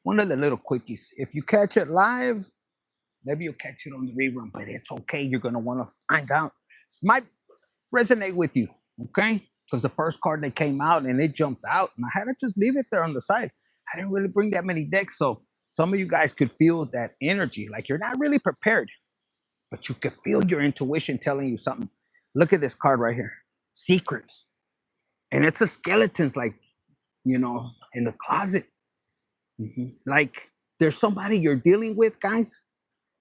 one of the little quickies. If you catch it live, maybe you'll catch it on the rerun, but it's okay. You're gonna want to find out. This might resonate with you, okay? Because the first card that came out and it jumped out, and I had to just leave it there on the side. I didn't really bring that many decks, so some of you guys could feel that energy, like you're not really prepared, but you could feel your intuition telling you something. Look at this card right here, Secrets, and it's a skeleton's like in the closet. Like there's somebody you're dealing with, guys,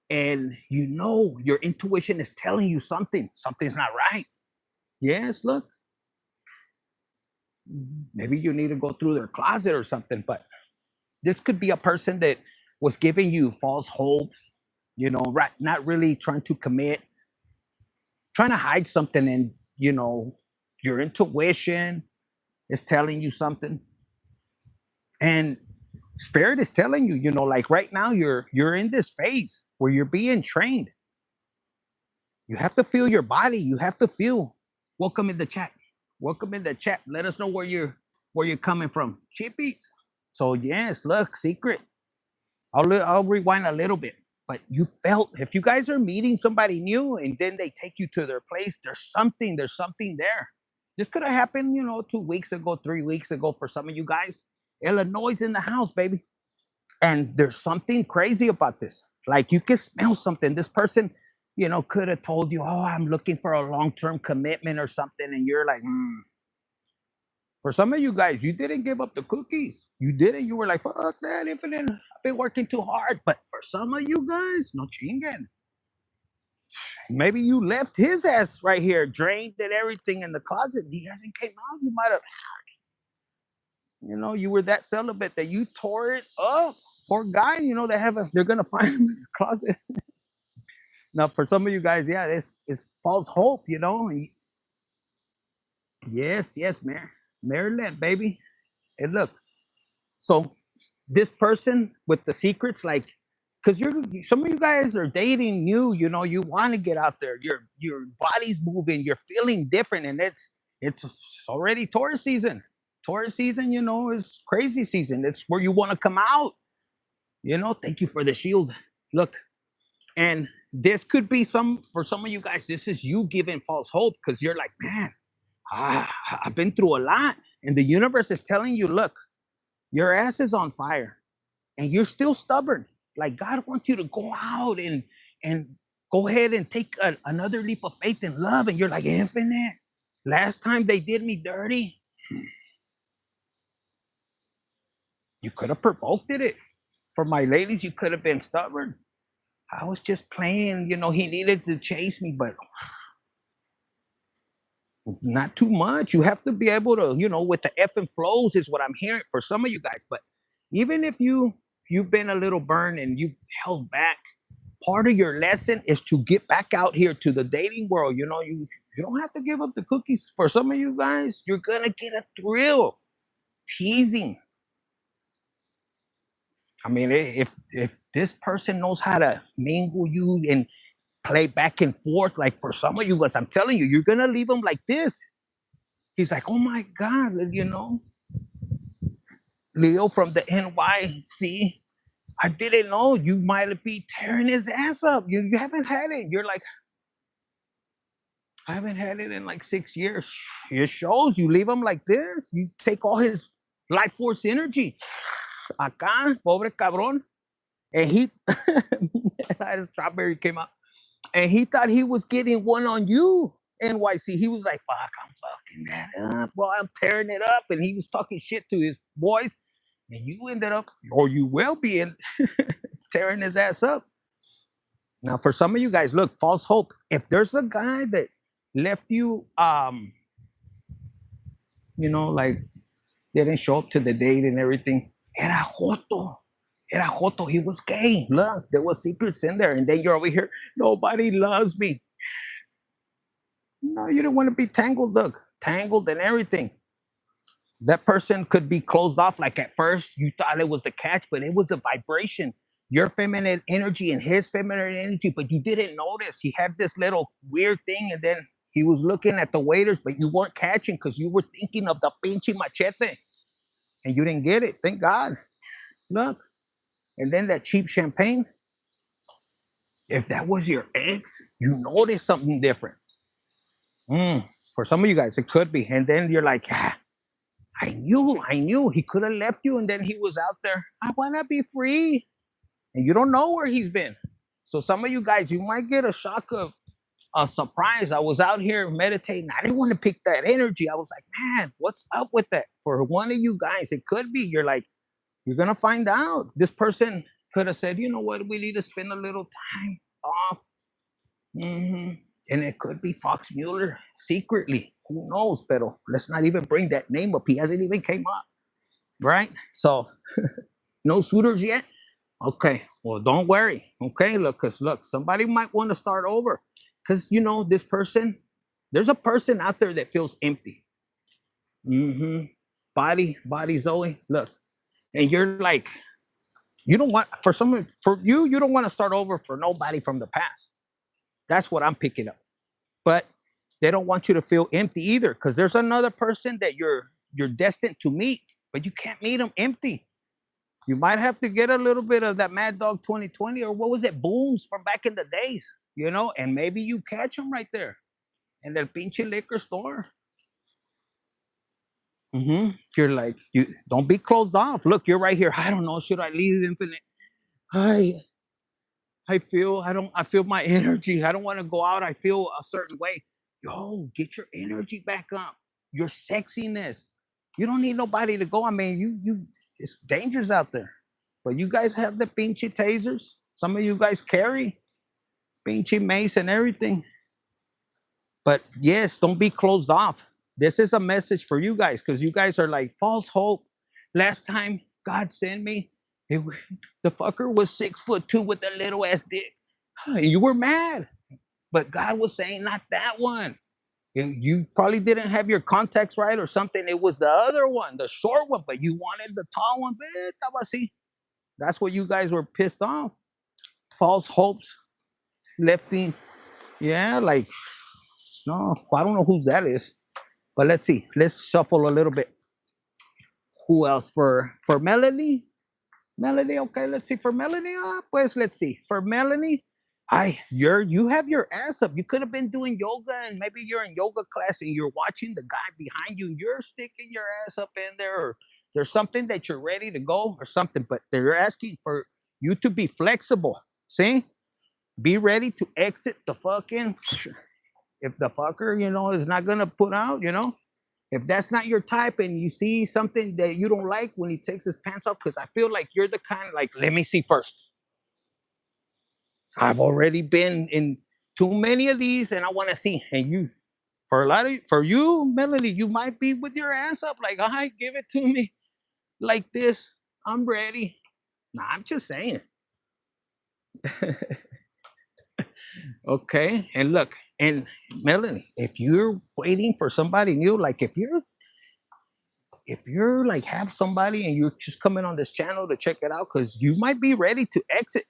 and your intuition is telling you something's not right. Yes, look, maybe you need to go through their closet or something, but this could be a person that was giving you false hopes, right? Not really trying to commit, trying to hide something, and your intuition is telling you something, and spirit is telling you, like right now you're in this phase where you're being trained. You have to feel your body. You have to feel. Welcome in the chat. Welcome in the chat. Let us know where you're coming from. Chippies. So yes, look, Secret. I'll rewind a little bit. But you felt, if you guys are meeting somebody new and then they take you to their place, there's something there. This could have happened, 2 weeks ago, 3 weeks ago for some of you guys. Illinois in the house, baby. And there's something crazy about this. Like you can smell something. This person, could have told you, oh, I'm looking for a long-term commitment or something. And you're like, For some of you guys, you didn't give up the cookies. You didn't. You were like, fuck that, Infinite. I've been working too hard. But for some of you guys, no chinguen. Maybe you left his ass right here, drained and everything in the closet. He hasn't came out. You might have, you were that celibate that you tore it up. Poor guy, they're gonna find him in the closet. Now, for some of you guys, yeah, it's false hope, Yes, Maryland, baby. And look, so this person with the secrets, like, because some of you guys are dating new, you want to get out there. Your body's moving, you're feeling different, and it's already Taurus season. Taurus season, is crazy season. It's where you want to come out. Thank you for the shield. Look, and this could be for some of you guys, this is you giving false hope because you're like, man, I've been through a lot. And the universe is telling you, look, your ass is on fire and you're still stubborn. Like God wants you to go out and go ahead and take another leap of faith and love. And you're like, Infinite, last time they did me dirty, you could have provoked it. For my ladies, you could have been stubborn. I was just playing, he needed to chase me, but not too much. You have to be able to, with the effing flows is what I'm hearing for some of you guys. But even if you've been a little burned and you held back, part of your lesson is to get back out here to the dating world. You don't have to give up the cookies. For some of you guys, you're gonna get a thrill teasing. I mean, if this person knows how to mingle you and play back and forth, like for some of you guys, I'm telling you, you're gonna leave him like this. He's like, oh my God, Leo from the NYC. I didn't know you might be tearing his ass up. You haven't had it. You're like, I haven't had it in like 6 years. It shows. You leave him like this. You take all his life force energy. Acá, pobre cabrón. And he, that strawberry came out. And he thought he was getting one on you, NYC. He was like, fuck, I'm fucking that up. Well, I'm tearing it up. And he was talking shit to his boys. And you ended up, or you will be tearing his ass up. Now, for some of you guys, look, false hope. If there's a guy that left you, like didn't show up to the date and everything, era joto. He was gay. Look, there was secrets in there. And then you're over here, nobody loves me. No, you don't want to be tangled. Look, tangled and everything. That person could be closed off. Like at first, you thought it was a catch, but it was a vibration. Your feminine energy and his feminine energy, but you didn't notice. He had this little weird thing, and then he was looking at the waiters, but you weren't catching because you were thinking of the pinche machete, and you didn't get it. Thank God. Look. And then that cheap champagne, if that was your ex, you notice something different. For some of you guys, it could be. And then you're like, I knew he could have left you. And then he was out there. I want to be free. And you don't know where he's been. So some of you guys, you might get a shock of a surprise. I was out here meditating. I didn't want to pick that energy. I was like, man, what's up with that? For one of you guys, it could be. You're like, you're going to find out. This person could have said, you know what? We need to spend a little time off. And it could be Fox Mueller secretly. Who knows? But let's not even bring that name up. He hasn't even came up. Right? So no suitors yet? Okay. Well, don't worry. Okay. Look, somebody might want to start over. Because this person, there's a person out there that feels empty. Body Zoe. Look. And you're like, you don't want you don't want to start over for nobody from the past. That's what I'm picking up. But they don't want you to feel empty either, because there's another person that you're destined to meet, but you can't meet them empty. You might have to get a little bit of that Mad Dog 2020, or what was it, booms from back in the days, and maybe you catch them right there in the pinche liquor store. You're like, you don't be closed off. Look, you're right here. I don't know. Should I leave Infinite? I feel my energy. I don't want to go out. I feel a certain way. Yo, get your energy back up. Your sexiness. You don't need nobody to go. I mean, it's dangerous out there. But you guys have the pinche tasers. Some of you guys carry pinche mace and everything. But yes, don't be closed off. This is a message for you guys, because you guys are like, false hope. Last time God sent me, the fucker was 6'2" with a little ass dick. You were mad. But God was saying, not that one. You probably didn't have your contacts right or something. It was the other one, the short one, but you wanted the tall one. That's what you guys were pissed off. False hopes left me. Yeah, like, no, I don't know who that is. But let's see. Let's shuffle a little bit. Who else? For Melanie? Melanie, okay, let's see. For Melanie, let's see. For Melanie, you have your ass up. You could have been doing yoga, and maybe you're in yoga class and you're watching the guy behind you. You're sticking your ass up in there, or there's something that you're ready to go or something, but they're asking for you to be flexible. See? Be ready to exit the fucking, if the fucker, is not going to put out, if that's not your type and you see something that you don't like when he takes his pants off, because I feel like you're the kind like, let me see first. I've already been in too many of these and I want to see. And for you, Melanie, you might be with your ass up like, hi, give it to me like this. I'm ready. Nah, I'm just saying. Okay. And look, and Melanie, if you're waiting for somebody new, like if you're like have somebody and you're just coming on this channel to check it out, because you might be ready to exit.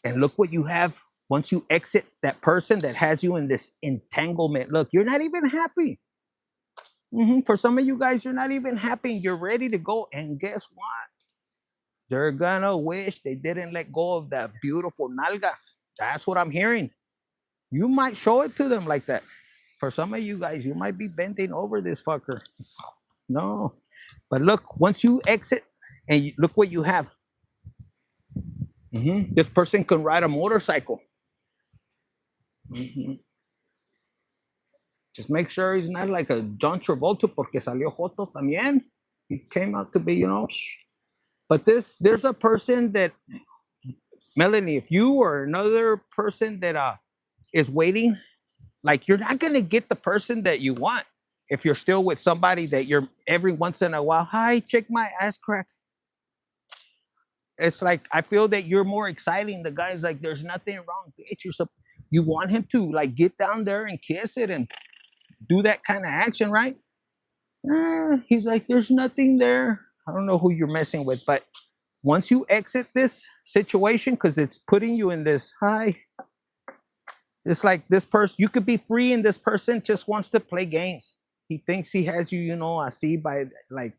And look what you have once you exit that person that has you in this entanglement. Look, you're not even happy. For some of you guys, you're not even happy. You're ready to go. And guess what? They're gonna wish they didn't let go of that beautiful nalgas. That's what I'm hearing. You might show it to them like that. For some of you guys, you might be bending over this fucker. No. But look, once you exit and look what you have. This person can ride a motorcycle. Just make sure he's not like a John Travolta, porque salió joto también. He came out to be, But there's a person that, Melanie, if you or another person that is waiting, like you're not gonna get the person that you want if you're still with somebody that you're every once in a while, hi, check my ass crack. It's like I feel that you're more exciting. The guy's like, there's nothing wrong, bitch. You want him to like get down there and kiss it and do that kind of action, right? He's like, there's nothing there. I don't know who you're messing with, but once you exit this situation, because it's putting you in this high, it's like this person, you could be free, and this person just wants to play games. He thinks he has you, I see by like,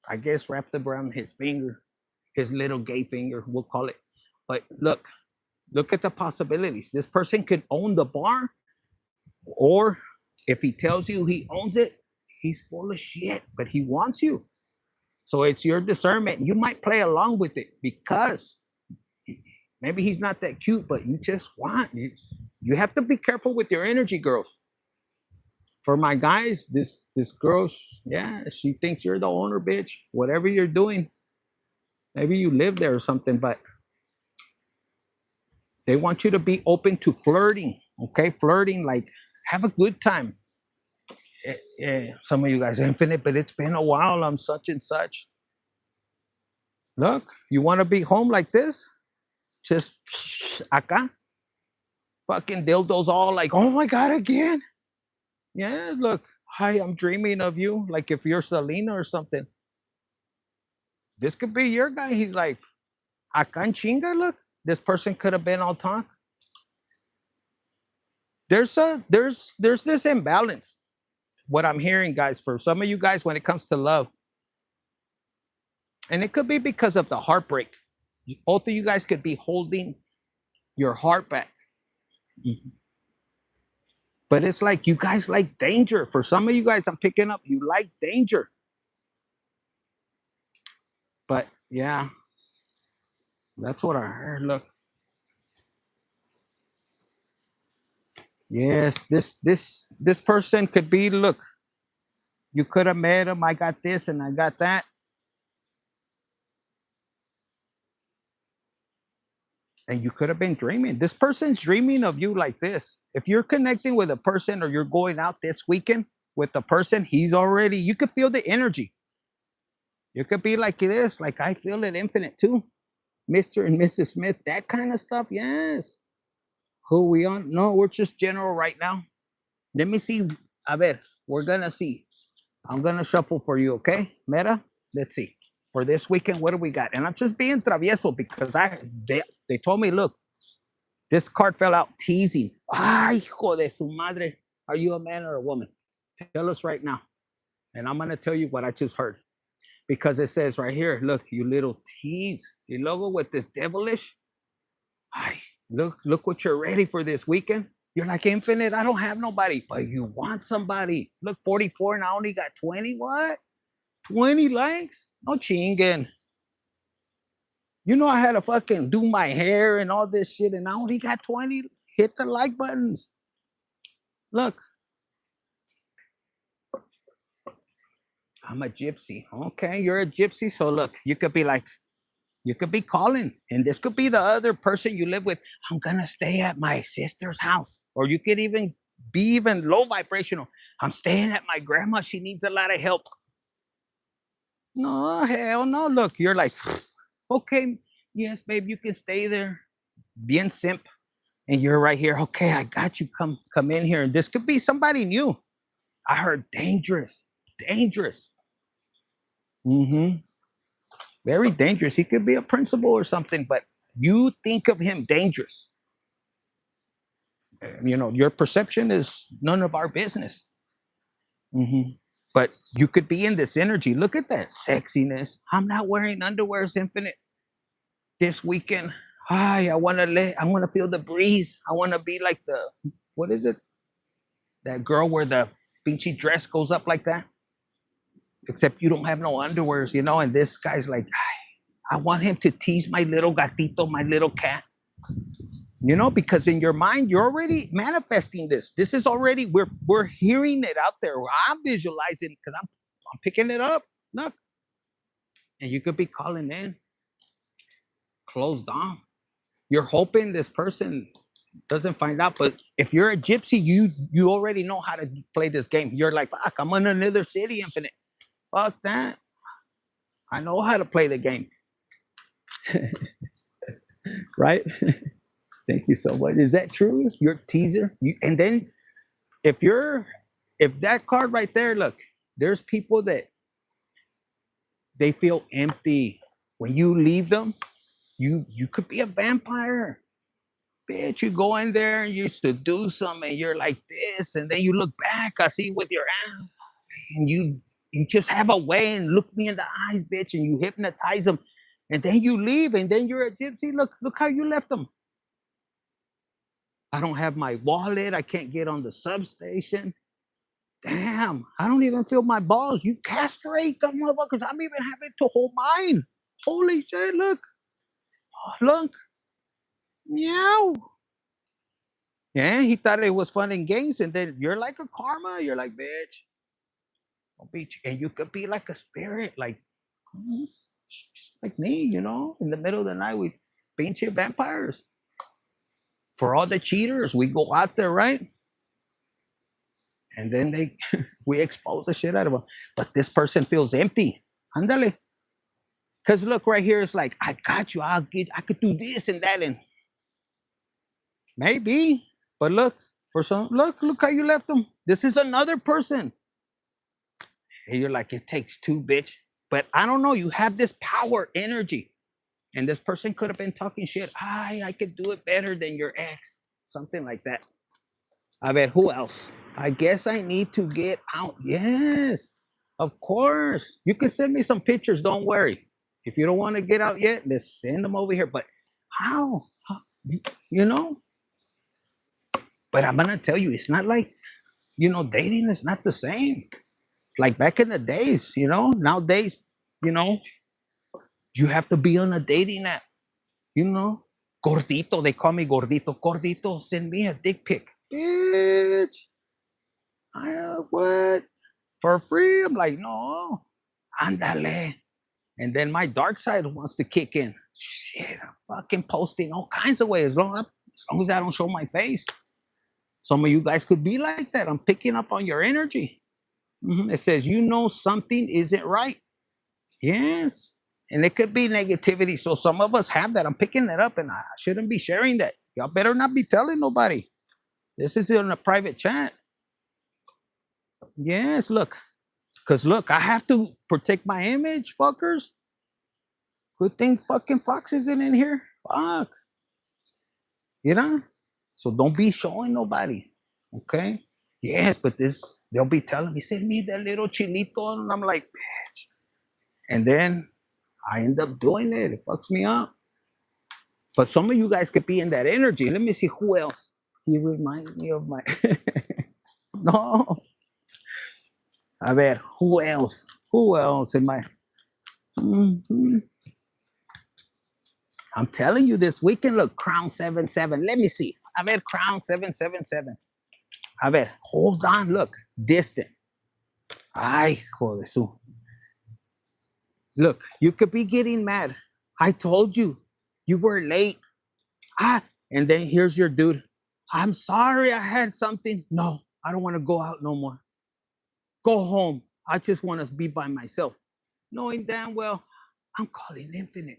I guess wrapped around his finger. his little gay finger, we'll call it. But look at the possibilities. This person could own the bar, or if he tells you he owns it, he's full of shit, but he wants you. So it's your discernment. You might play along with it because maybe he's not that cute, but you just want. You have to be careful with your energy, girls. For my guys, this girl, yeah, she thinks you're the owner, bitch. Whatever you're doing, maybe you live there or something, but they want you to be open to flirting. Okay, flirting, like have a good time. Some of you guys, Infinite, but it's been a while. I'm such and such. Look, you want to be home like this? Just acá, fucking dildos all like, oh my god, again. Yeah, look, hi, I'm dreaming of you. Like if you're Selena or something. This could be your guy. He's like, acá en chinga, look. This person could have been all talk. There's this imbalance. What I'm hearing, guys, for some of you guys when it comes to love. And it could be because of the heartbreak. Both of you guys could be holding your heart back. But it's like you guys like danger. For some of you guys, I'm picking up, you like danger. But yeah, that's what I heard. Look. Yes, this person could be, look, you could have met him. I got this and I got that. And you could have been dreaming. This person's dreaming of you like this. If you're connecting with a person or you're going out this weekend with a person, he's already, you could feel the energy. You could be like this, like I feel it, Infinite too. Mr. and Mrs. Smith, that kind of stuff, yes. Who we on? No, we're just general right now. Let me see. A ver, we're gonna see. I'm gonna shuffle for you, okay? Meta, let's see. For this weekend, what do we got? And I'm just being travieso because they told me, look, this card fell out teasing. Ay, hijo de su madre. Are you a man or a woman? Tell us right now. And I'm gonna tell you what I just heard. Because it says right here, look, you little tease. You logo with this devilish. Ay, look what you're ready for this weekend. You're like, Infinite, I don't have nobody, but you want somebody. Look, 44 and I only got 20. What? 20 likes? No chinguen. You know, I had to fucking do my hair and all this shit, and I only got 20. Hit the like buttons. Look. I'm a gypsy. Okay, you're a gypsy. So look, you could be like, you could be calling, and this could be the other person you live with. I'm gonna stay at my sister's house, or you could even be even low vibrational. I'm staying at my grandma. She needs a lot of help. No, hell no. Look, you're like, okay, yes, babe, you can stay there. Bien simp, and you're right here. Okay, I got you. Come in here, and this could be somebody new. I heard dangerous, dangerous. Mm-hmm. Very dangerous. He could be a principal or something, but you think of him dangerous. You know, your perception is none of our business. Mm-hmm. But you could be in this energy. Look at that sexiness. I'm not wearing underwear, it's Infinite. This weekend, hi, I want to feel the breeze. I want to be like what is it? That girl where the pinchy dress goes up like that. Except you don't have no underwears, you know, and this guy's like, I want him to tease my little gatito, my little cat. You know, because in your mind, you're already manifesting this. This is already, we're hearing it out there. I'm visualizing because I'm picking it up. Look. And you could be calling in. Closed off. You're hoping this person doesn't find out. But if you're a gypsy, you already know how to play this game. You're like, fuck, I'm in another city, Infinite. Fuck that. I know how to play the game. Right? Thank you so much. Is that true? Your teaser? And then if that card right there, look, there's people that they feel empty. When you leave them, you could be a vampire. Bitch, you go in there and you seduce them and you're like this, and then you look back, I see with your ass, and you just have a way and look me in the eyes, bitch, and you hypnotize them. And then you leave, and then you're a gypsy. Look how you left them. I don't have my wallet. I can't get on the substation. Damn, I don't even feel my balls. You castrate the motherfuckers. I'm even having to hold mine. Holy shit, look. Look. Meow. Yeah, he thought it was fun and games, and then you're like a karma. You're like, bitch. Don't be, and you could be like a spirit, like me, in the middle of the night with pinche vampires. For all the cheaters, we go out there, right? And then we expose the shit out of them. But this person feels empty. Andale. Because look, right here, it's like, I got you. I could do this and that. And maybe. But look, look how you left them. This is another person. And you're like, it takes two, bitch. But I don't know. You have this power, energy. And this person could have been talking shit. I could do it better than your ex. Something like that. A ver, who else? I guess I need to get out. Yes, of course. You can send me some pictures. Don't worry. If you don't want to get out yet, let's send them over here. But how? You know? But I'm going to tell you, it's not like, dating is not the same. Like back in the days, nowadays, you have to be on a dating app, Gordito, they call me Gordito. Gordito, send me a dick pic. Bitch. What? For free? I'm like, no. Andale. And then my dark side wants to kick in. Shit, I'm fucking posting all kinds of ways. As long as I don't show my face. Some of you guys could be like that. I'm picking up on your energy. It says, something isn't right. Yes. And it could be negativity. So some of us have that. I'm picking that up, and I shouldn't be sharing that. Y'all better not be telling nobody. This is in a private chat. Yes, look. Because look, I have to protect my image, fuckers. Good thing fucking Fox isn't in here. Fuck. So don't be showing nobody. Okay? Yes, but they'll be telling me, send me that little chilito. And I'm like, bitch. And then I end up doing it. It fucks me up. But some of you guys could be in that energy. Let me see who else. He reminds me of my... No. A ver, who else? Who else am I? I'm telling you, this weekend, look, Crown 77. Let me see. A ver, Crown 777. A ver, hold on, look. Distant. Ay, joder, su. Look, you could be getting mad. I told you, you were late. And then here's your dude. I'm sorry I had something. No, I don't want to go out no more. Go home. I just want to be by myself. Knowing damn well, I'm calling Infinite.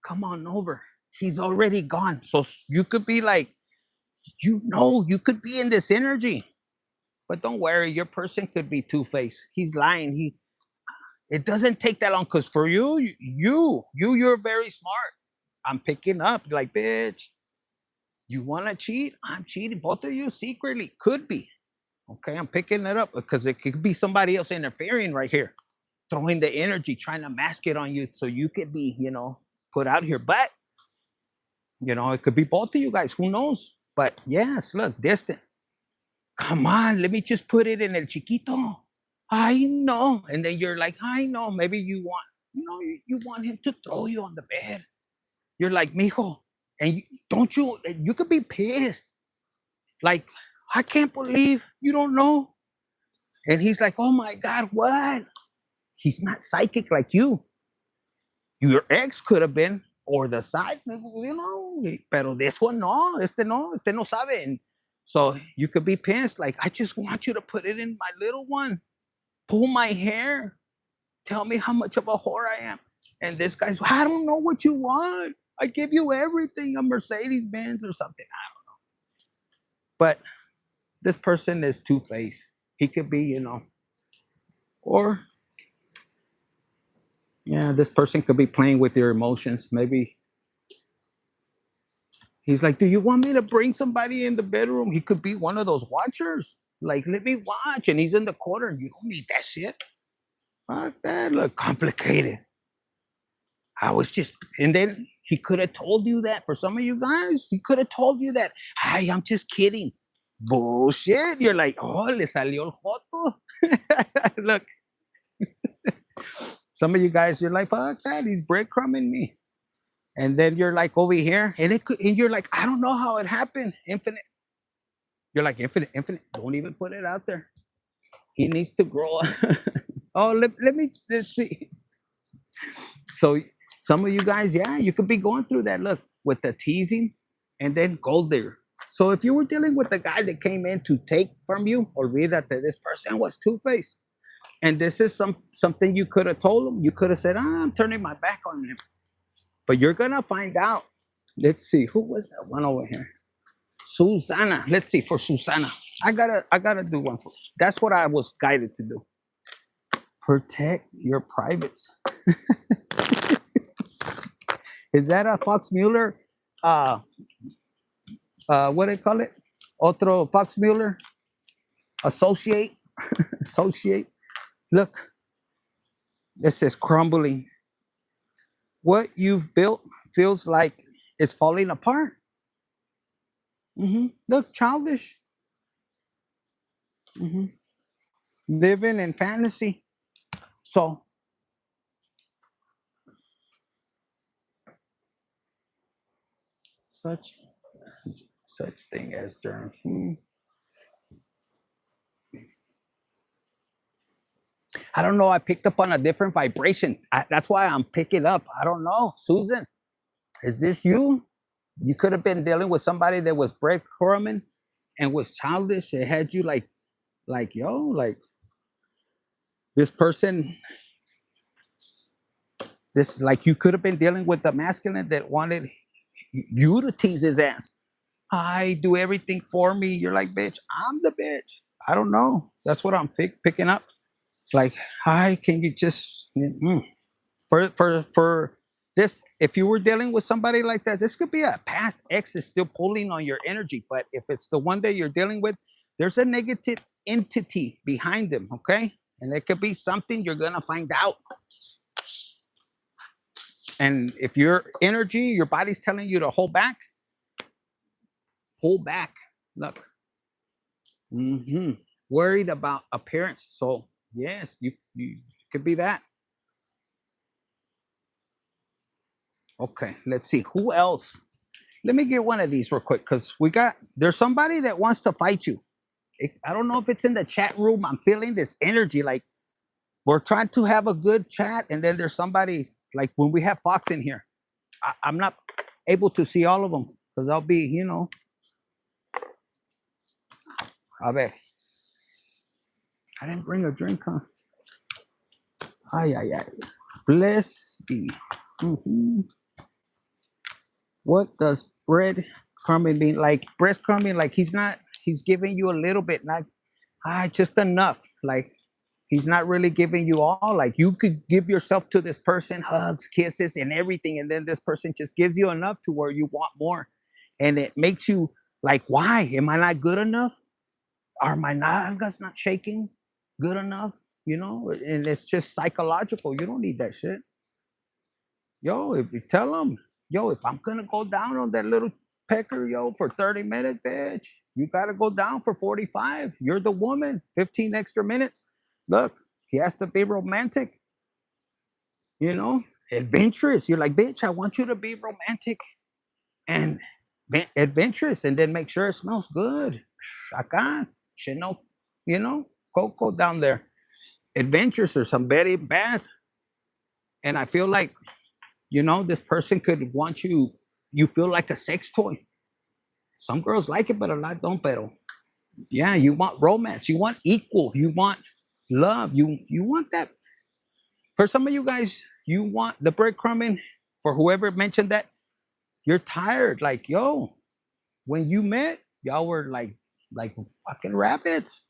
Come on over. He's already gone. So you could be like, you could be in this energy. But don't worry, your person could be two-faced. He's lying. It doesn't take that long, because for you're very smart. I'm picking up like, bitch, you want to cheat? I'm cheating. Both of you secretly could be. Okay, I'm picking it up because it could be somebody else interfering right here, throwing the energy, trying to mask it on you so you could be, put out here. But, it could be both of you guys. Who knows? But yes, look, distant. Come on, let me just put it in el chiquito. I know. And then you're like, I know. Maybe you want, you want him to throw you on the bed. You're like, mijo. And you could be pissed. Like, I can't believe you don't know. And he's like, oh my God, what? He's not psychic like you. Your ex could have been, or the side, pero this one, no, este no sabe. And so you could be pissed. Like, I just want you to put it in my little one. Pull my hair. Tell me how much of a whore I am. And this guy's, I don't know what you want. I give you everything, a Mercedes-Benz or something. I don't know. But this person is two-faced. He could be, or, yeah, this person could be playing with your emotions. Maybe he's like, do you want me to bring somebody in the bedroom? He could be one of those watchers. Like, let me watch. And he's in the corner. You don't need that shit. Fuck that. Look complicated. I was just, and then he could have told you that. For some of you guys, he could have told you that. Hi, I'm just kidding. Bullshit. You're like, oh, le salió el joto. Look, some of you guys, you're like, fuck that. He's breadcrumbing me. And then you're like over here, and and you're like, I don't know how it happened. Infinite. You're like, infinite, infinite. Don't even put it out there. He needs to grow up. Oh, let's see. So some of you guys, yeah, you could be going through that. Look, with the teasing and then gold digger. So if you were dealing with the guy that came in to take from you, olvídate, this person was two-faced. And this is something you could have told him. You could have said, I'm turning my back on him. But you're gonna find out. Let's see, who was that one over here? Susanna. Let's see, for Susanna. I gotta do one. That's what I was guided to do. Protect your privates. Is that a Fox Mueller? What do they call it? Otro Fox Mueller associate. Associate. Look, this is crumbling. What you've built feels like it's falling apart. Look, childish. Living in fantasy. So such thing as germs. I don't know. I picked up on a different vibration. That's why I'm picking up. I don't know. Susan, is this you? You could have been dealing with somebody that was breadcrumbing and was childish. It had you like this person. This, like, you could have been dealing with the masculine that wanted you to tease his ass. I do everything for me. You're like, bitch, I'm the bitch. I don't know. That's what I'm picking up. Like, hi, can you just for this? If you were dealing with somebody like that, this could be a past ex that's still pulling on your energy. But if it's the one that you're dealing with, there's a negative entity behind them, okay? And it could be something you're gonna find out. And if your energy, your body's telling you to hold back, pull back. Look, worried about appearance. So yes, you could be that. Okay, let's see who else. Let me get one of these real quick because there's somebody that wants to fight you. I don't know if it's in the chat room. I'm feeling this energy like we're trying to have a good chat, and then there's somebody like when we have Fox in here. I'm not able to see all of them because I'll be, A ver. I didn't bring a drink, huh? Ay, ay, ay. Bless be. What does breadcrumbing mean? Like breadcrumbing, like he's giving you a little bit, not just enough. Like he's not really giving you all. Like you could give yourself to this person, hugs, kisses, and everything, and then this person just gives you enough to where you want more. And it makes you like, why? Am I not good enough? Are my nalgas not shaking good enough? And it's just psychological. You don't need that shit. Yo, if you tell them, yo, if I'm gonna go down on that little pecker, yo, for 30 minutes, bitch, you gotta go down for 45. You're the woman, 15 extra minutes. Look, he has to be romantic, adventurous. You're like, bitch, I want you to be romantic and adventurous, and then make sure it smells good. Acá, Coco down there. Adventures or some very bad. And I feel like, this person could want you feel like a sex toy. Some girls like it, but a lot don't. Pero yeah, you want romance, you want equal, you want love, you want that. For some of you guys, you want the breadcrumbing. For whoever mentioned that, you're tired. Like, yo, when you met, y'all were like fucking rabbits.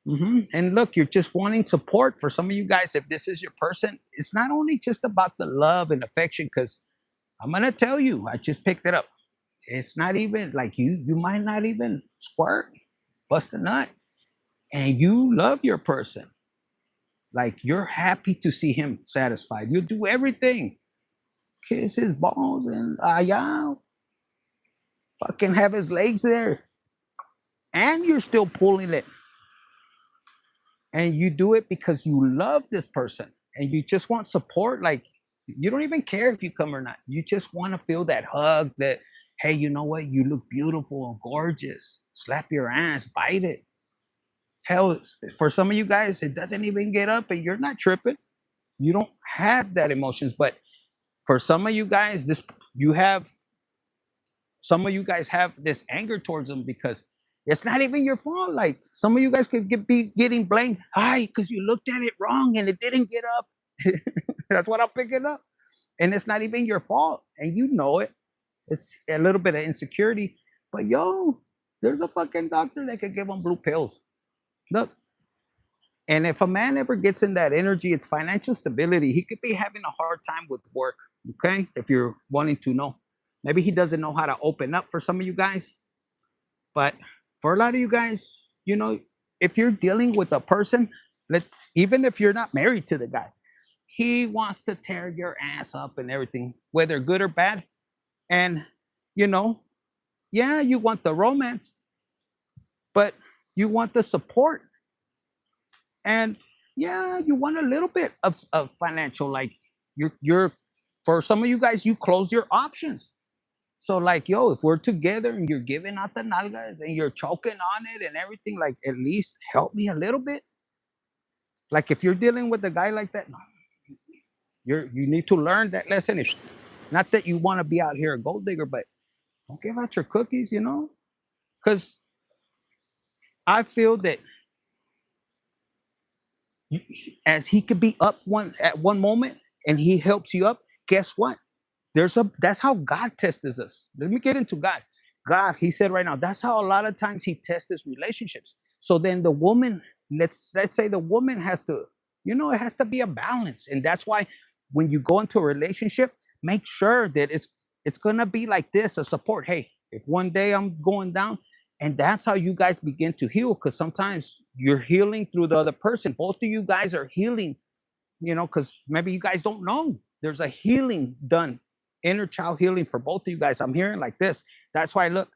And look, you're just wanting support. For some of you guys, if this is your person, it's not only just about the love and affection, because I'm gonna tell you, I just picked it up. It's not even like you might not even squirt, bust a nut, and you love your person. Like you're happy to see him satisfied. You do everything. kiss his balls and yeah, fucking have his legs there, and you're still pulling it, and you do it because you love this person and you just want support. Like you don't even care if you come or not. You just want to feel that hug. That hey, you know what? You look beautiful and gorgeous. Slap your ass, bite it. Hell, for some of you guys, it doesn't even get up, and you're not tripping. You don't have that emotions, but for some of you guys, this you have some of you guys have this anger towards them because it's not even your fault. Like some of you guys could be getting blamed, hi, because you looked at it wrong and it didn't get up. That's what I'm picking up. And it's not even your fault. And you know it. It's a little bit of insecurity. But yo, there's a fucking doctor that could give them blue pills. Look. And if a man ever gets in that energy, it's financial stability. He could be having a hard time with work. Okay. If you're wanting to know, maybe he doesn't know how to open up for some of you guys. But for a lot of you guys, you know, if you're dealing with a person, even if you're not married to the guy, he wants to tear your ass up and everything, whether good or bad. And, you know, yeah, you want the romance, but you want the support. And yeah, you want a little bit of financial, like you're for some of you guys, you close your options. So like, yo, if we're together and you're giving out the nalgas and you're choking on it and everything, like at least help me a little bit. Like if you're dealing with a guy like that, no, you need to learn that lesson. It's not that you want to be out here a gold digger, but don't give out your cookies, you know? Because I feel that as he could be up one at one moment and he helps you up, guess what? That's how God tests us. Let me get into God. God, he said right now, that's how a lot of times he tests his relationships. So then the woman, let's say the woman has to, you know, it has to be a balance. And that's why when you go into a relationship, make sure that it's gonna be like this, a support. Hey, if one day I'm going down, and that's how you guys begin to heal, because sometimes you're healing through the other person. Both of you guys are healing, you know, because maybe you guys don't know. There's a healing done, inner child healing for both of you guys. I'm hearing like this. That's why I look,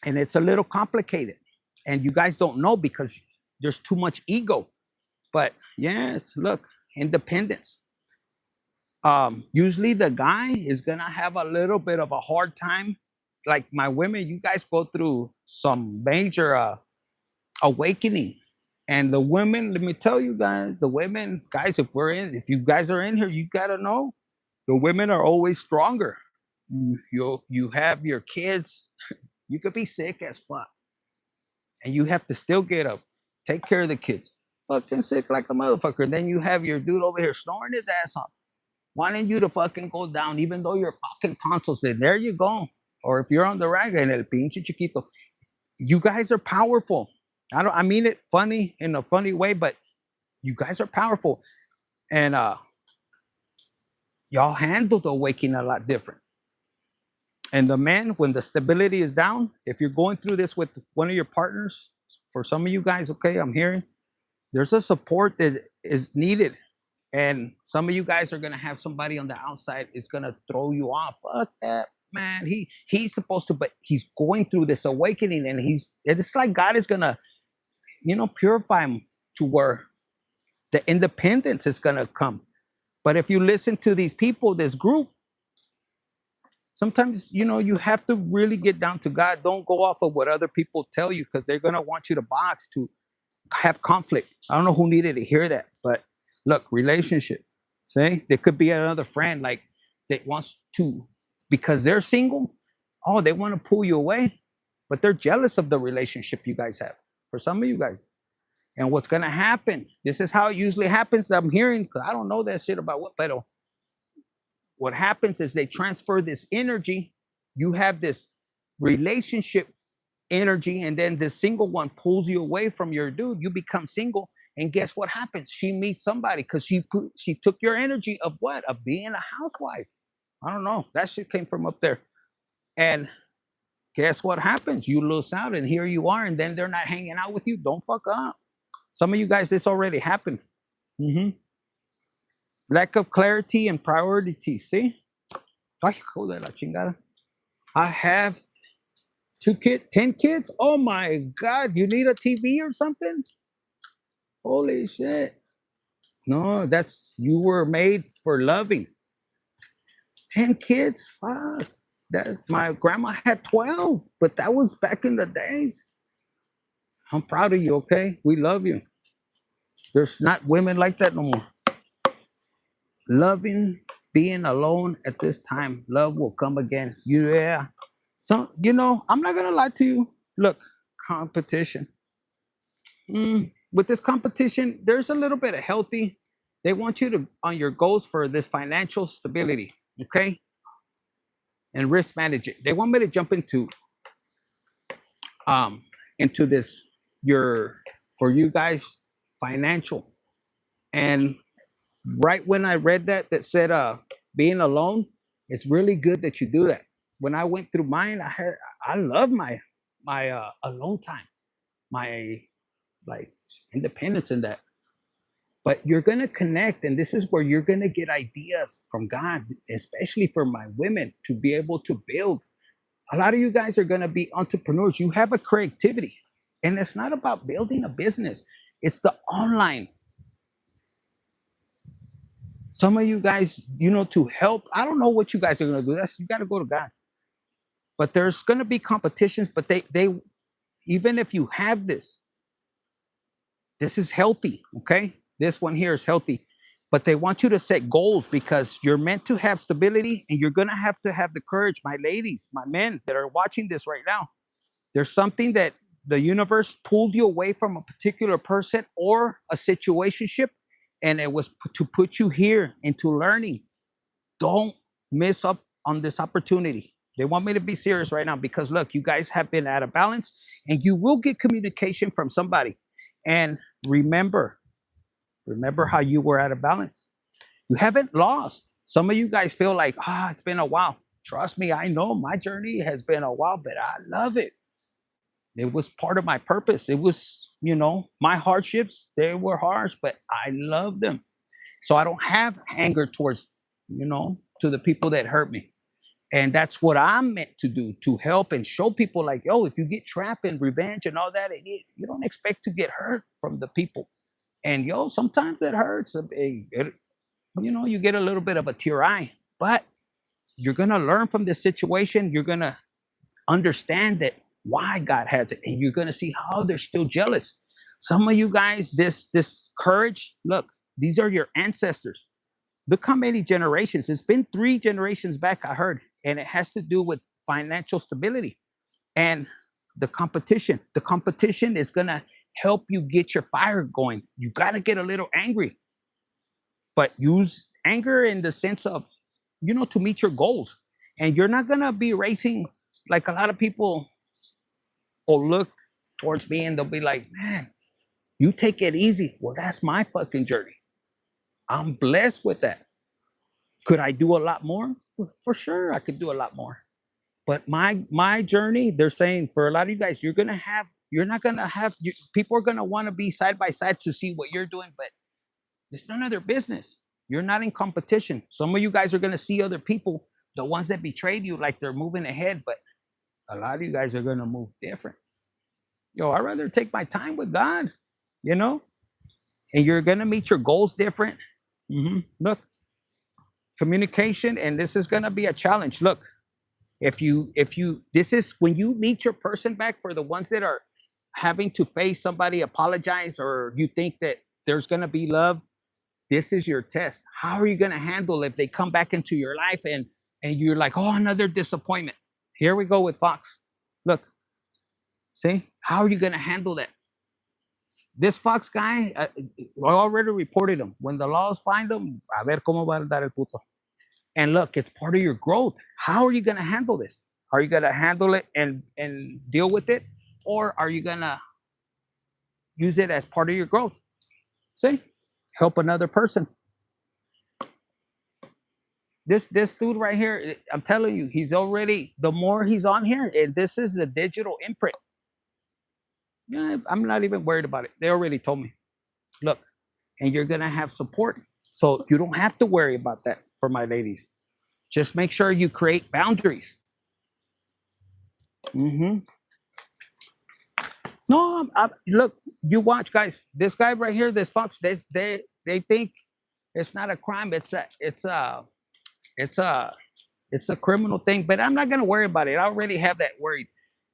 and it's a little complicated, and you guys don't know because there's too much ego. But yes, look, independence. Usually the guy is gonna have a little bit of a hard time. Like my women, you guys go through some major awakening. And the women, let me tell you guys, the women, guys, if you guys are in here, you gotta know the women are always stronger. You have your kids, you could be sick as fuck, and you have to still get up, take care of the kids, fucking sick like a motherfucker. And then you have your dude over here snoring his ass off, wanting you to fucking go down, even though your fucking tonsils in. There you go. Or if you're on the rag and el pinche chiquito, you guys are powerful. I mean it funny in a funny way, but you guys are powerful. And y'all handle the awakening a lot different. And the man, when the stability is down, if you're going through this with one of your partners, for some of you guys, okay, I'm hearing there's a support that is needed. And some of you guys are gonna have somebody on the outside is gonna throw you off. Fuck that, man. He's supposed to, but he's going through this awakening, and it's like God is gonna, you know, purify him to where the independence is gonna come. But if you listen to these people, this group, sometimes, you know, you have to really get down to God. Don't go off of what other people tell you, because they're gonna want you to box, to have conflict. I don't know who needed to hear that, but look, relationship. See, there could be another friend like that wants to, because they're single. Oh, they want to pull you away, but they're jealous of the relationship you guys have. For some of you guys, and what's gonna happen? This is how it usually happens. I'm hearing, because I don't know that shit about what happens is they transfer this energy. You have this relationship energy, and then the single one pulls you away from your dude. You become single, and guess what happens? She meets somebody because she took your energy of what? Of being a housewife. I don't know. That shit came from up there. And guess what happens? You lose out, and here you are, and then they're not hanging out with you. Don't fuck up. Some of you guys, this already happened. Lack of clarity and priority. See? Ay, hijo de la chingada. I have 2 kids, 10 kids. Oh my God. You need a TV or something? Holy shit. No, you were made for loving. 10 kids? Fuck. My grandma had 12, but that was back in the days. I'm proud of you, okay? We love you. There's not women like that no more. Loving, being alone at this time, love will come again. Yeah. So, I'm not gonna lie to you. Look, competition. With this competition, there's a little bit of healthy. They want you to on your goals for this financial stability, okay? And risk management. They want me to jump um into this your for you guys financial. And right when I read that said being alone, it's really good that you do that. When I went through mine, I love my alone time, my like independence in that. But you're gonna connect, and this is where you're gonna get ideas from God, especially for my women to be able to build. A lot of you guys are gonna be entrepreneurs. You have a creativity, and it's not about building a business. It's the online. Some of you guys, to help. I don't know what you guys are gonna do. That's you got to go to God. But there's gonna be competitions. But they even if you have this is healthy. Okay, this one here is healthy. But they want you to set goals because you're meant to have stability, and you're gonna have to have the courage, my ladies, my men that are watching this right now. There's something that the universe pulled you away from a particular person or a situationship, and it was to put you here into learning. Don't miss up on this opportunity. They want me to be serious right now because look, you guys have been out of balance, and you will get communication from somebody. And remember, remember how you were out of balance. You haven't lost. Some of you guys feel like, it's been a while. Trust me, I know my journey has been a while, but I love it. It was part of my purpose. It was, my hardships, they were harsh, but I love them. So I don't have anger towards, to the people that hurt me. And that's what I'm meant to do, to help and show people like, yo, if you get trapped in revenge and all that, you don't expect to get hurt from the people. And yo, sometimes it hurts. You get a little bit of a tear eye, but you're going to learn from this situation. You're going to understand that why God has it, and you're going to see how they're still jealous. Some of you guys, this courage, look, these are your ancestors. Look how many generations. It's been 3 generations back, I heard, and it has to do with financial stability and the competition. The competition is going to help you get your fire going. You got to get a little angry, but use anger in the sense of, to meet your goals. And you're not going to be racing like a lot of people will look towards me and they'll be like, man, you take it easy. Well, that's my fucking journey. I'm blessed with that. Could I do a lot more? For sure, I could do a lot more. But my journey, they're saying for a lot of you guys, you're not gonna have. People are gonna want to be side by side to see what you're doing, but it's none of their business. You're not in competition. Some of you guys are gonna see other people, the ones that betrayed you, like they're moving ahead, but a lot of you guys are gonna move different. Yo, I'd rather take my time with God, you know, and you're gonna meet your goals different. Look, communication, and this is gonna be a challenge. Look, if you this is when you meet your person back, for the ones that are having to face somebody apologize, or you think that there's gonna be love, this is your test. How are you gonna handle if they come back into your life and you're like, oh, another disappointment? Here we go with Fox. Look, see, how are you gonna handle that? This Fox guy, I already reported him. When the laws find him, a ver cómo va a dar el puto. And look, it's part of your growth. How are you going to handle this? Are you going to handle it and deal with it? Or are you going to use it as part of your growth? See, help another person. This dude right here, I'm telling you, he's already, the more he's on here, and this is the digital imprint. Yeah, I'm not even worried about it. They already told me. Look, and you're going to have support. So you don't have to worry about that for my ladies. Just make sure you create boundaries. Hmm. No, look, you watch, guys. This guy right here, this fox, they think it's not a crime. It's a it's a criminal thing. But I'm not gonna worry about it. I already have that worried.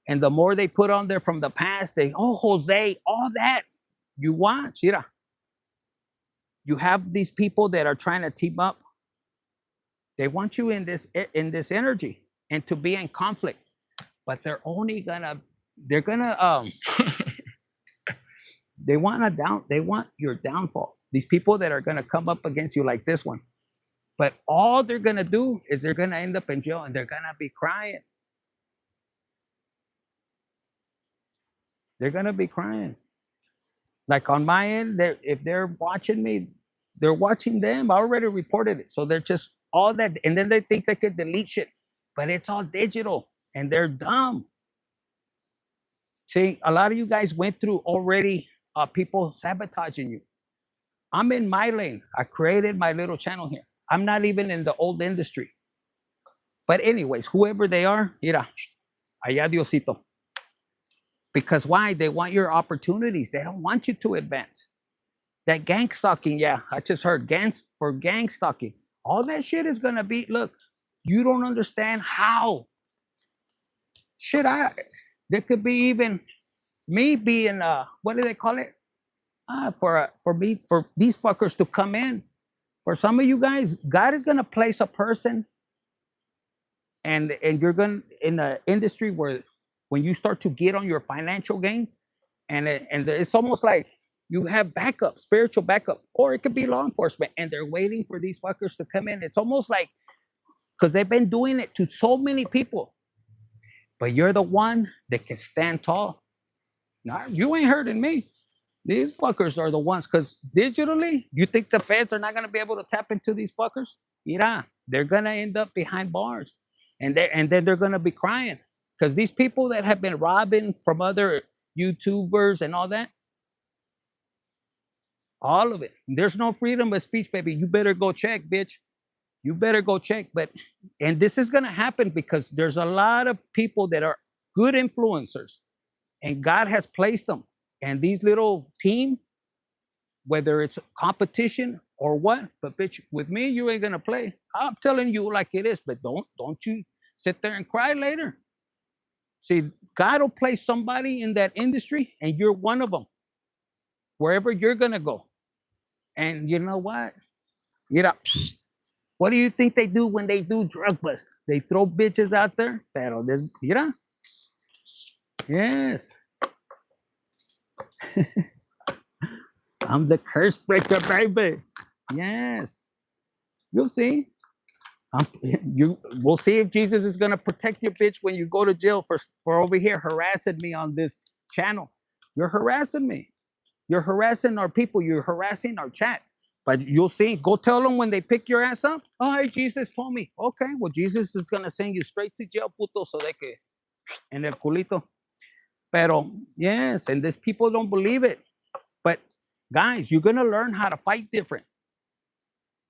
And the more they put on there from the past, Jose, all that. You watch, you have these people that are trying to team up. They want you in this energy and to be in conflict, but they're gonna they want your downfall. These people that are gonna come up against you like this one. But all they're gonna do is they're gonna end up in jail and they're gonna be crying. They're gonna be crying. Like on my end, if they're watching me, they're watching them. I already reported it. So they're just all that, and then they think they could delete shit, but it's all digital and they're dumb. See, a lot of you guys went through already people sabotaging you. I'm in my lane. I created my little channel here. I'm not even in the old industry. But anyways, whoever they are, mira, allá Diosito. Because why? They want your opportunities. They don't want you to advance. That gang stalking, yeah, I just heard gang stalking. All that shit is gonna be. Look, you don't understand how. Shit, there could be even me being what do they call it? For these fuckers to come in. For some of you guys, God is gonna place a person, and you're gonna in the industry where when you start to get on your financial gains, and it's almost like you have backup, spiritual backup, or it could be law enforcement, and they're waiting for these fuckers to come in. It's almost like because they've been doing it to so many people, but you're the one that can stand tall. Nah, you ain't hurting me. These fuckers are the ones, because digitally, you think the feds are not gonna be able to tap into these fuckers? Mira, they're gonna end up behind bars, and then they're gonna be crying because these people that have been robbing from other YouTubers and all that, all of it. There's no freedom of speech, baby. You better go check, bitch. You better go check. And this is gonna happen because there's a lot of people that are good influencers, and God has placed them. And these little team, whether it's competition or what, but bitch, with me, you ain't gonna play. I'm telling you like it is, but don't you sit there and cry later. See, God will place somebody in that industry, and you're one of them. Wherever you're gonna go, and you know what? You know, what do you think they do when they do drug bust? They throw bitches out there. Pero there's, yes, I'm the curse breaker, baby. Yes, you'll see. We'll see if Jesus is gonna protect you, bitch, when you go to jail for over here harassing me on this channel. You're harassing me. You're harassing our people. You're harassing our chat. But you'll see. Go tell them when they pick your ass up. Oh, hey, Jesus told me. Okay, well, Jesus is gonna send you straight to jail, puto, so they que en el culito. Pero yes, and these people don't believe it. But guys, you're gonna learn how to fight different.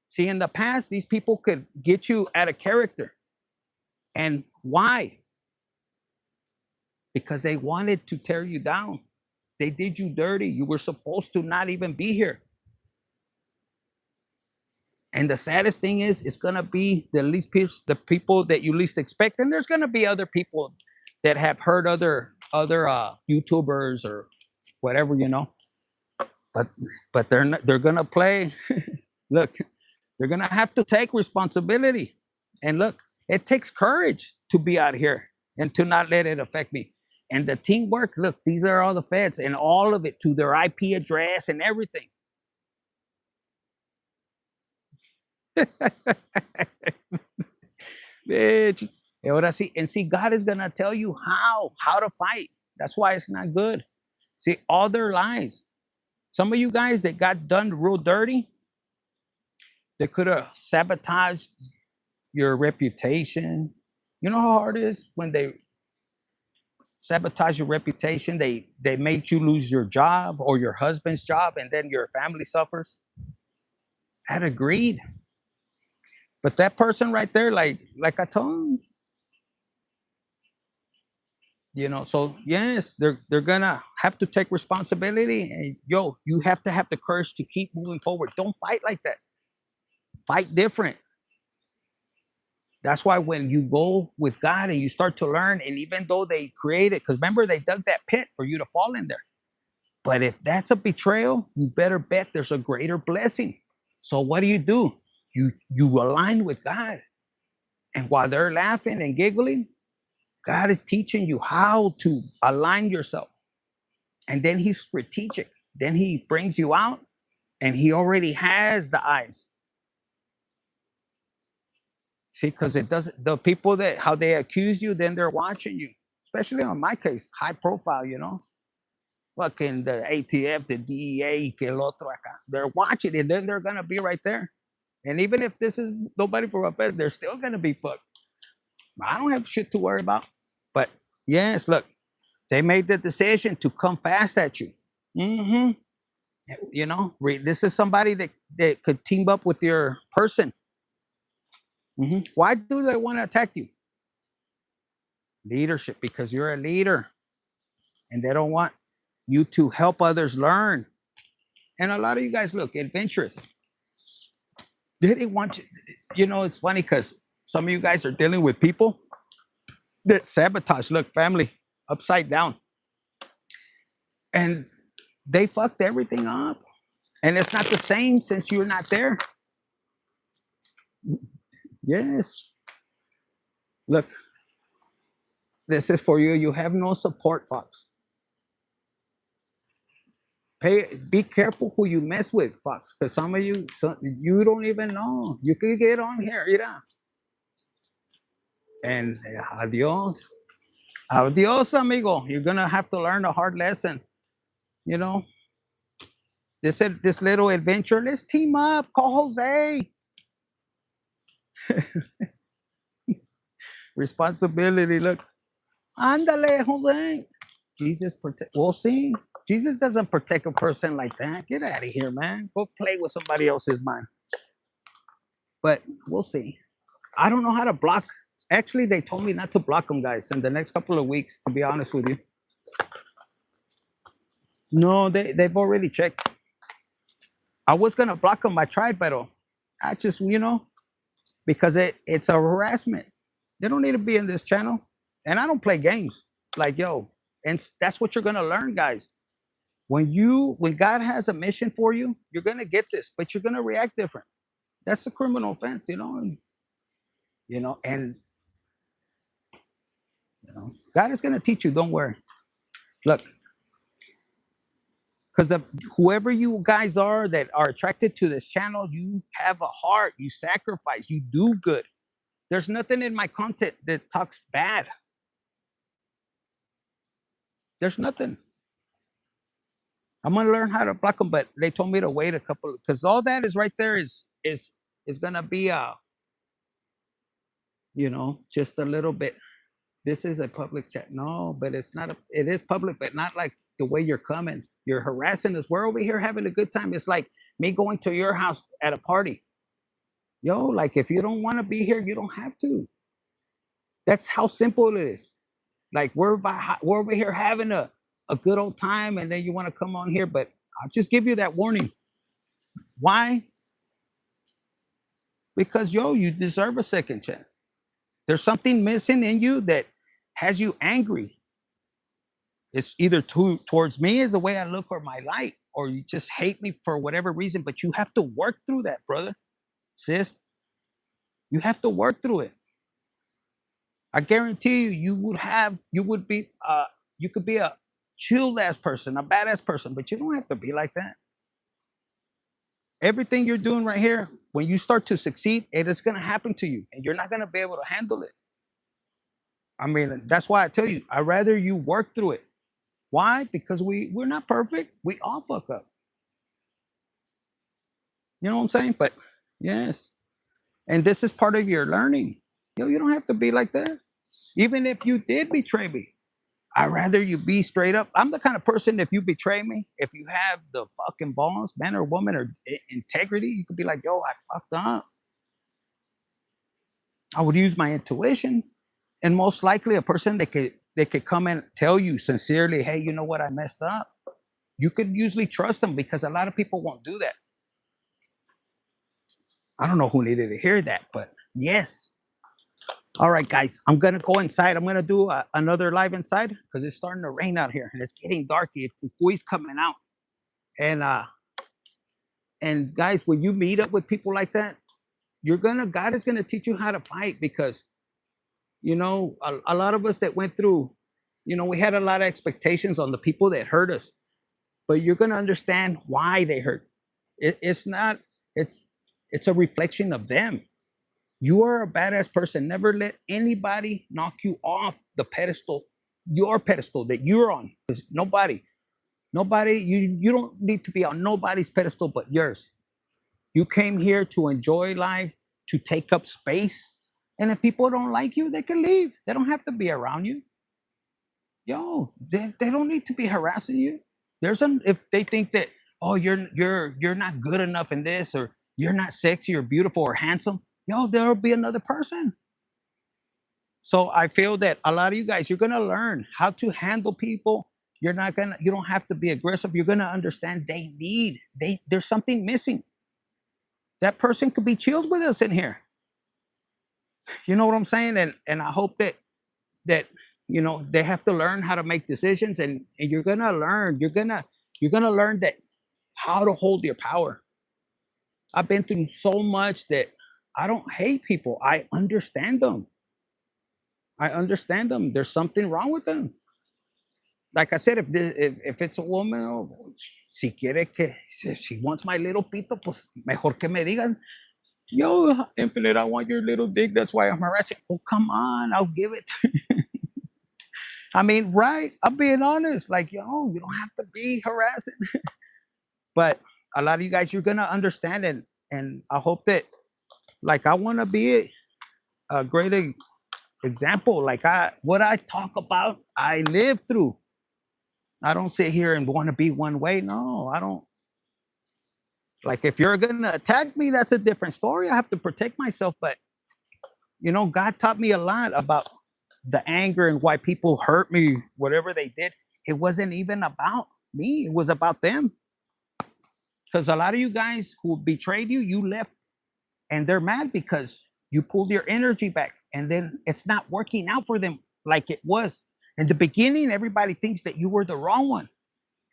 See, in the past, these people could get you out of character. And why? Because they wanted to tear you down. They did you dirty. You were supposed to not even be here. And the saddest thing is, it's gonna be the people that you least expect, and there's gonna be other people that have heard other YouTubers or whatever, But they're gonna play. Look, they're gonna have to take responsibility. And look, it takes courage to be out here and to not let it affect me. And the teamwork. Look, these are all the feds, and all of it to their IP address and everything. Bitch. Ahora sí, and see, God is gonna tell you how to fight. That's why it's not good. See, all their lies. Some of you guys that got done real dirty, they could have sabotaged your reputation. You know how hard it is when they sabotage your reputation? They make you lose your job or your husband's job, and then your family suffers. I'd agreed. But that person right there, like I told him, so yes, they're gonna have to take responsibility. And yo, you have to have the courage to keep moving forward. Don't fight like that. Fight different. That's why when you go with God and you start to learn, and even though they created, because remember they dug that pit for you to fall in there. But if that's a betrayal, you better bet there's a greater blessing. So what do? You align with God. And while they're laughing and giggling, God is teaching you how to align yourself. And then he's strategic. Then he brings you out and he already has the eyes. See, because it doesn't, the people that how they accuse you, then they're watching you. Especially on my case, high profile, fucking the ATF, the DEA, que el otro acá. They're watching it, then they're gonna be right there. And even if this is nobody for a best, they're still gonna be fucked. I don't have shit to worry about. But yes, look, they made the decision to come fast at you. Mm-hmm. This is somebody that could team up with your person. Mm-hmm. Why do they want to attack you? Leadership, because you're a leader, and they don't want you to help others learn. And a lot of you guys look adventurous. They didn't want you. It's funny because some of you guys are dealing with people that sabotage. Look, family upside down, and they fucked everything up. And it's not the same since you're not there. Yes. Look, this is for you. You have no support, Fox. Be careful who you mess with, Fox, because some of you, you don't even know. You could get on here, and adios, adios, amigo. You're gonna have to learn a hard lesson. You know, this little adventure. Let's team up. Call Jose. Responsibility. Look, ándale, Jose. Jesus protect. We'll see. Jesus doesn't protect a person like that. Get out of here, man. Go play with somebody else's mind. But we'll see. I don't know how to block. Actually, they told me not to block them, guys, in the next couple of weeks, to be honest with you. No, they've already checked. I was going to block them. I tried, but I just, because it's a harassment. They don't need to be in this channel. And I don't play games. Like, yo, and that's what you're going to learn, guys. When God has a mission for you, you're going to get this, but you're going to react different. That's a criminal offense, and God is going to teach you. Don't worry. Look, because whoever you guys are that are attracted to this channel, you have a heart, you sacrifice, you do good. There's nothing in my content that talks bad. There's nothing. I'm gonna learn how to block them, but they told me to wait a couple, because all that is right there is gonna be just a little bit. This is a public chat. No, but it's not. It is public, but not like the way you're coming. You're harassing us. We're over here having a good time. It's like me going to your house at a party. Yo, like if you don't want to be here, you don't have to. That's how simple it is. Like we're over here having a good old time, and then you want to come on here, but I'll just give you that warning. Why? Because you deserve a second chance. There's something missing in you that has you angry. It's either towards me as the way I look or my light, or you just hate me for whatever reason, but you have to work through that, brother, sis. You have to work through it. I guarantee you you could be a chill ass person, a badass person, but you don't have to be like that. Everything you're doing right here, when you start to succeed, it is going to happen to you, and you're not going to be able to handle it. I mean, that's why I tell you, I'd rather you work through it. Why? Because we're not perfect. We all fuck up. You know what I'm saying? But yes. And this is part of your learning. You don't have to be like that. Even if you did betray me, I'd rather you be straight up. I'm the kind of person, if you betray me, if you have the fucking balls, man or woman, or integrity, you could be like, yo, I fucked up. I would use my intuition. And most likely a person that could come and tell you sincerely, hey, you know what, I messed up. You could usually trust them because a lot of people won't do that. I don't know who needed to hear that, but yes. All right, guys, I'm gonna go inside. I'm gonna do another live inside because it's starting to rain out here and it's getting darky. It's coming out, and guys, when you meet up with people like that, God is gonna teach you how to fight because a lot of us that went through, we had a lot of expectations on the people that hurt us, but you're gonna understand why they hurt. It's not. It's a reflection of them. You are a badass person. Never let anybody knock you off the pedestal, your pedestal that you're on. Because nobody, you don't need to be on nobody's pedestal but yours. You came here to enjoy life, to take up space. And if people don't like you, they can leave. They don't have to be around you. Yo, they don't need to be harassing you. If they think that, oh, you're not good enough in this, or you're not sexy or beautiful or handsome, yo, there'll be another person. So I feel that a lot of you guys, you're gonna learn how to handle people. You don't have to be aggressive. You're gonna understand there's something missing. That person could be chilled with us in here. You know what I'm saying? And I hope that they have to learn how to make decisions, and you're gonna learn. You're gonna learn that how to hold your power. I've been through so much that I don't hate people. I understand them. I understand them. There's something wrong with them. Like I said, if it's a woman, si quiere que si she wants my little pito, pues mejor que me digan, yo, Infinite, I want your little dick. That's why I'm harassing. Oh, come on, I'll give it. I mean, right? I'm being honest. Like, yo, you don't have to be harassing. But a lot of you guys, you're gonna understand it, and I hope that, like, I want to be a great example. Like what I talk about, I live through. I don't sit here and want to be one way. No, I don't. Like, if you're gonna attack me, that's a different story. I have to protect myself. But God taught me a lot about the anger and why people hurt me, whatever they did. It wasn't even about me. It was about them. Because a lot of you guys who betrayed you, you left, and they're mad because you pulled your energy back, and then it's not working out for them like it was in the beginning. Everybody thinks that you were the wrong one,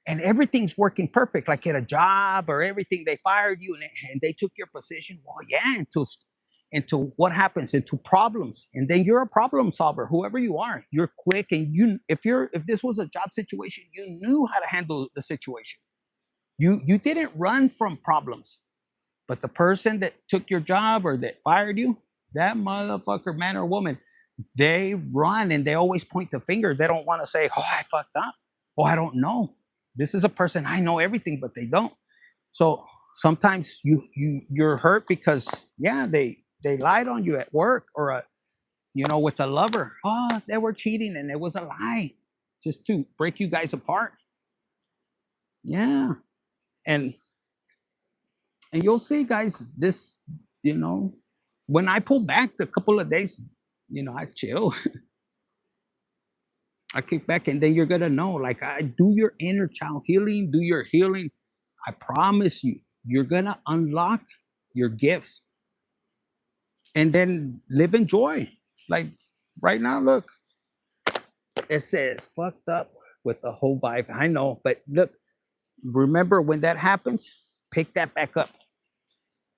and everything's working perfect, like at a job or everything. They fired you, and they took your position. Well, yeah, into what happens, into problems, and then you're a problem solver. Whoever you are, you're quick, and if this was a job situation, you knew how to handle the situation. You didn't run from problems. But the person that took your job or that fired you, that motherfucker, man or woman, they run and they always point the finger. They don't want to say, oh, I fucked up. Oh, I don't know. This is a person, I know everything, but they don't. So sometimes you're hurt because, yeah, they lied on you at work, or with a lover. Oh, they were cheating and it was a lie just to break you guys apart. Yeah. And you'll see, guys, this, when I pull back a couple of days, I chill. I kick back, and then you're gonna know, like, I do your inner child healing, do your healing. I promise you, you're gonna unlock your gifts, and then live in joy. Like right now, look, it says fucked up with the whole vibe. I know, but look, remember when that happens, pick that back up.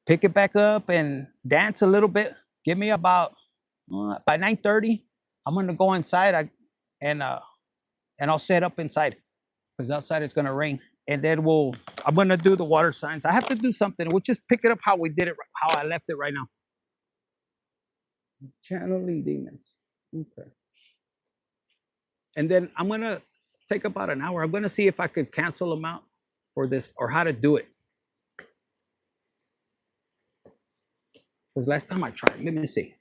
Pick it back up and dance a little bit. Give me about by 9:30. I'm gonna go inside. And I'll set up inside because outside it's gonna rain. And then I'm gonna do the water signs. I have to do something. We'll just pick it up how we did it, how I left it right now. Channeling demons. Okay. And then I'm gonna take about an hour. I'm gonna see if I could cancel them out for this, or how to do it. Because last time I tried, let me see.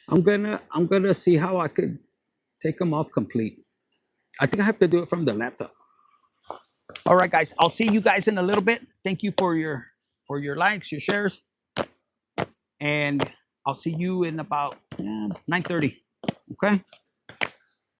I'm gonna see how I could take them off complete. I think I have to do it from the laptop. All right, guys. I'll see you guys in a little bit. Thank you for your likes, your shares, and I'll see you in about 9:30. Okay.